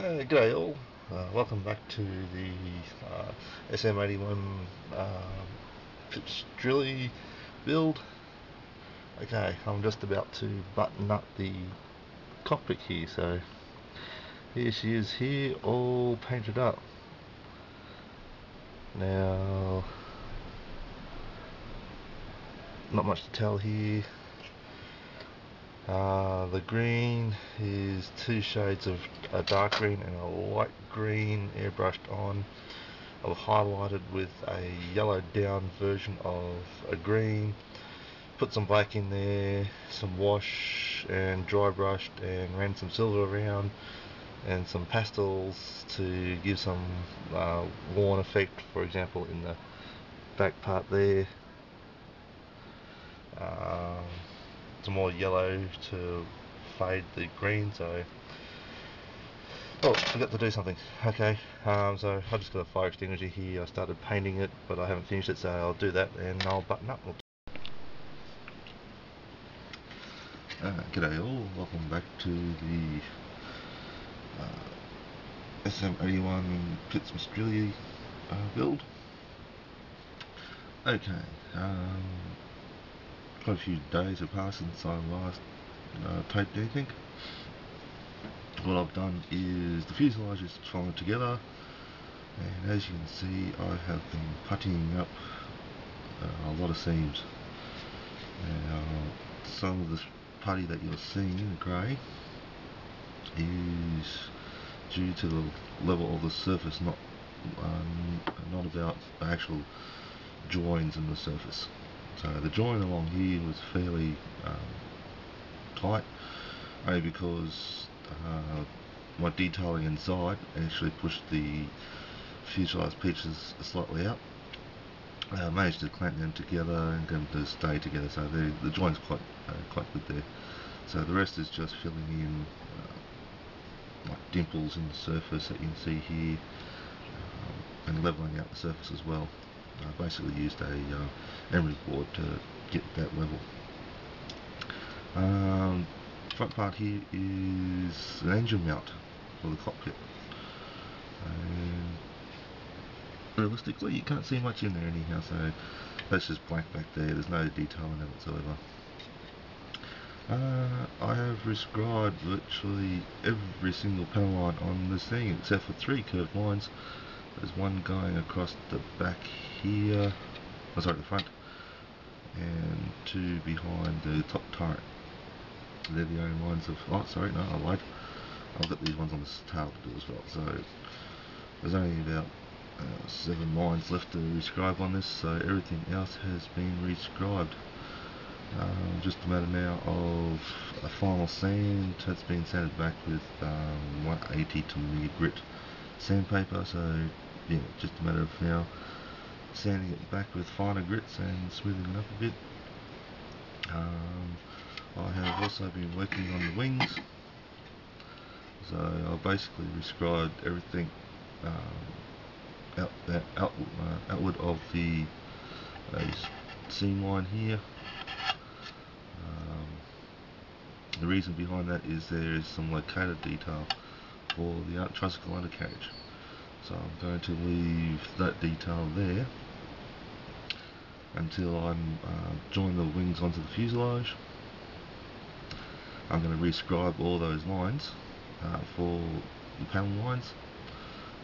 G'day all, welcome back to the SM.81 Pippistrello build. Okay, I'm just about to button up the cockpit here, so here she is here, all painted up. Now, not much to tell here. The green is two shades of a dark green and a light green airbrushed on. I've highlighted with a yellowed down version of a green, put some black in there, some wash and dry brushed and ran some silver around and some pastels to give some worn effect, for example in the back part there. Some more yellow to fade the green. So, oh, forgot to do something. Okay, so I just got a fire extinguisher here. I started painting it, but I haven't finished it, so I'll do that and I'll button up. G'day all, welcome back to the SM.81 Pippistrello build. Okay, quite a few days have passed since I last taped anything. What I've done is the fuselage is falling together, and as you can see I have been puttying up a lot of seams. Now, some of this putty that you're seeing in grey is due to the level of the surface, not about the actual joins in the surface. So the join along here was fairly tight, only because my detailing inside actually pushed the fuselage pieces slightly out. I managed to clamp them together and get them to stay together, so the joint's quite good there. So the rest is just filling in like dimples in the surface that you can see here, and leveling out the surface as well. I basically used a emery board to get that level. Front part here is an engine mount for the cockpit, and realistically you can't see much in there anyhow, so that's just black back there. There's no detail in it whatsoever. I have rescribed virtually every single panel line on this thing except for 3 curved lines. There's one going across the back here, oh sorry, the front, and 2 behind the top turret. They're the only lines of, oh sorry, no, I lied. I've got these ones on the tail to do as well, so there's only about 7 lines left to rescribe on this, so everything else has been rescribed. Just a matter now of a final sand. It's been sanded back with 180 to millimeter grit sandpaper, so yeah, just a matter of now sanding it back with finer grits and smoothing it up a bit. I have also been working on the wings, so I basically rescribed everything outward of the seam line here. The reason behind that is there is some locator detail for the tricycle undercarriage, so I'm going to leave that detail there until I'm join the wings onto the fuselage. I'm going to rescribe all those lines for the panel lines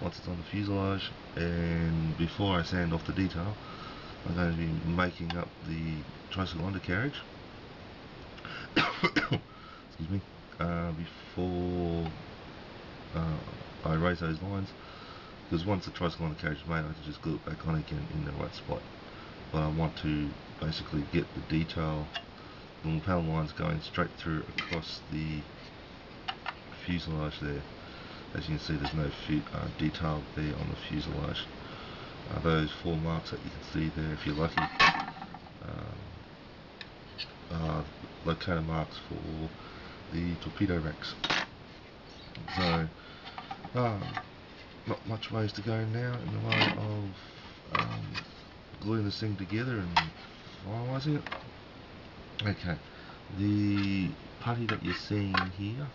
once it's on the fuselage, and before I sand off the detail I'm going to be making up the tricycle undercarriage excuse me, before I raise those lines, because once the tricycle undercarriage is made I can just glue it back on again in the right spot. But I want to basically get the detail, the panel lines going straight through across the fuselage there. As you can see, there's no detail there on the fuselage. Those 4 marks that you can see there, if you're lucky, are locator marks for the torpedo racks. So, not much ways to go now in the way of gluing this thing together and finalising it. Okay, the putty that you're seeing here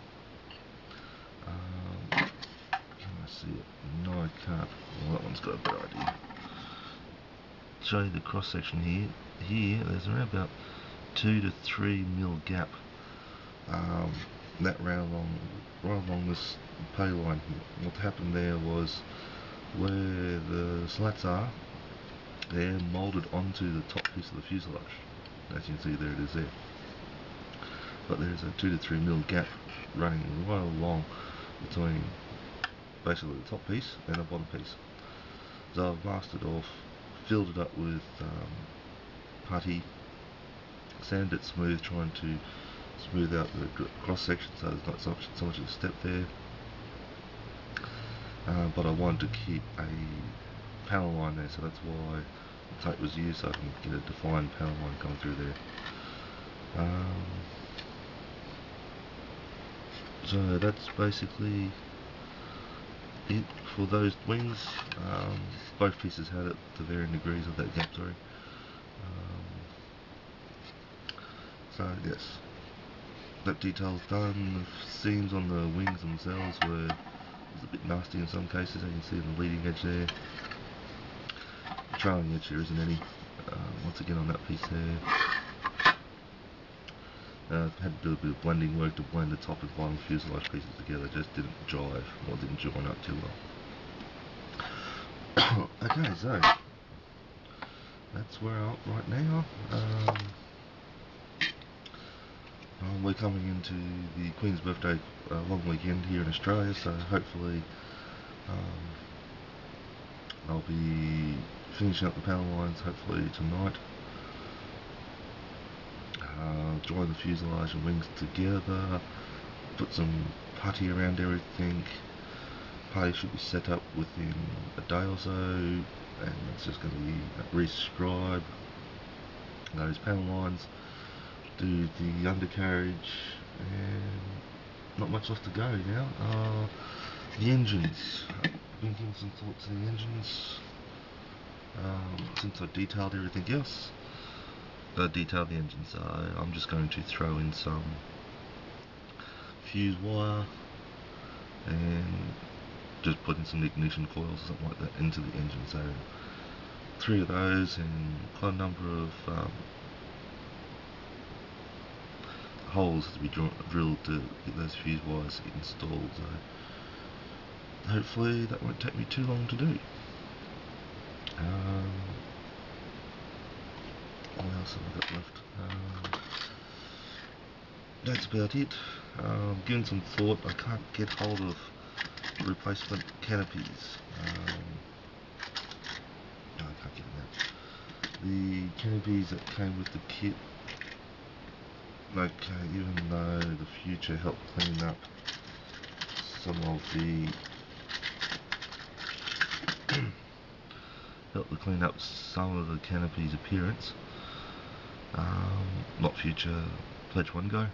see it. No, I can't. Well, that one's got a better idea. Show you the cross section here. Here, there's around about 2 to 3 mil gap. That ran right along this pay line here. What happened there was where the slats are, they're moulded onto the top piece of the fuselage. As you can see, there it is there. But there's a 2 to 3 mil gap running right along between basically the top piece and the bottom piece. So I've masked it off, filled it up with putty, sanded it smooth, trying to smooth out the cross section so there's not so much of a step there. But I wanted to keep a panel line there, so that's why the tape was used, so I can get a defined panel line coming through there. So that's basically it for those wings. Both pieces had it to varying degrees of that gap, sorry. So yes, that detail's done. The seams on the wings themselves was a bit nasty in some cases. You can see the leading edge there. The trailing edge there isn't any. Once again on that piece there. Had to do a bit of blending work to blend the top and bottom fuselage pieces together. Just didn't jive, or didn't join up too well. Okay, so that's where I'm at right now. We're coming into the Queen's birthday long weekend here in Australia, so hopefully I'll be finishing up the panel lines hopefully tonight. Join the fuselage and wings together, put some putty around everything. Putty should be set up within a day or so, and it's just going to be rescribe those panel lines, do the undercarriage, and not much left to go now. The engines, I've been giving some thought to the engines since I detailed everything else. Detail the engines, so I'm just going to throw in some fuse wire and just put in some ignition coils or something like that into the engine. So 3 of those and quite a number of holes to be drilled to get those fuse wires installed. So hopefully that won't take me too long to do. What else have I got left? That's about it. Given some thought, I can't get hold of replacement canopies. No, I can't get them out. The canopies that came with the kit, okay, even though the Future helped clean up some of the canopies' appearance. Not Future, Pledge 1 Go.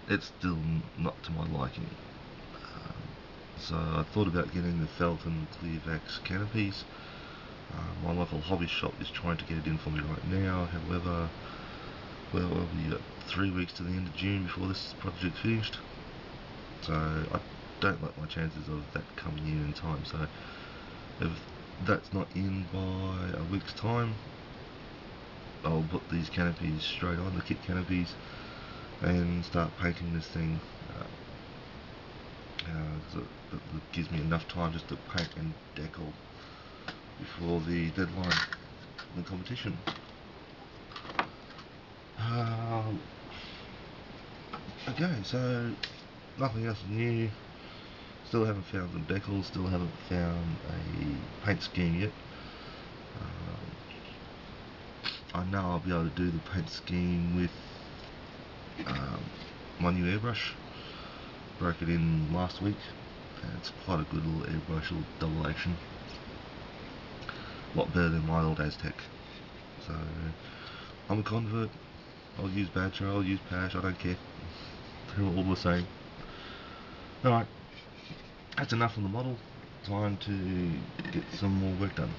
It's still not to my liking. So I thought about getting the Felton Clearvax canopies. My local hobby shop is trying to get it in for me right now. However, well, we've got 3 weeks to the end of June before this project's finished. So I don't like my chances of that coming in time. So if that's not in by a week's time, I'll put these canopies straight on, the kit canopies, and start painting this thing. So that gives me enough time just to paint and decal before the deadline in the competition. Okay, so nothing else new. Still haven't found some decals, still haven't found a paint scheme yet. I know I'll be able to do the paint scheme with my new airbrush. Broke it in last week, and it's quite a good little airbrush, little double action. A lot better than my old Aztec. So I'm a convert. I'll use Badger, I'll use Pash, I don't care. They're all the same. Alright, that's enough on the model. Time to get some more work done.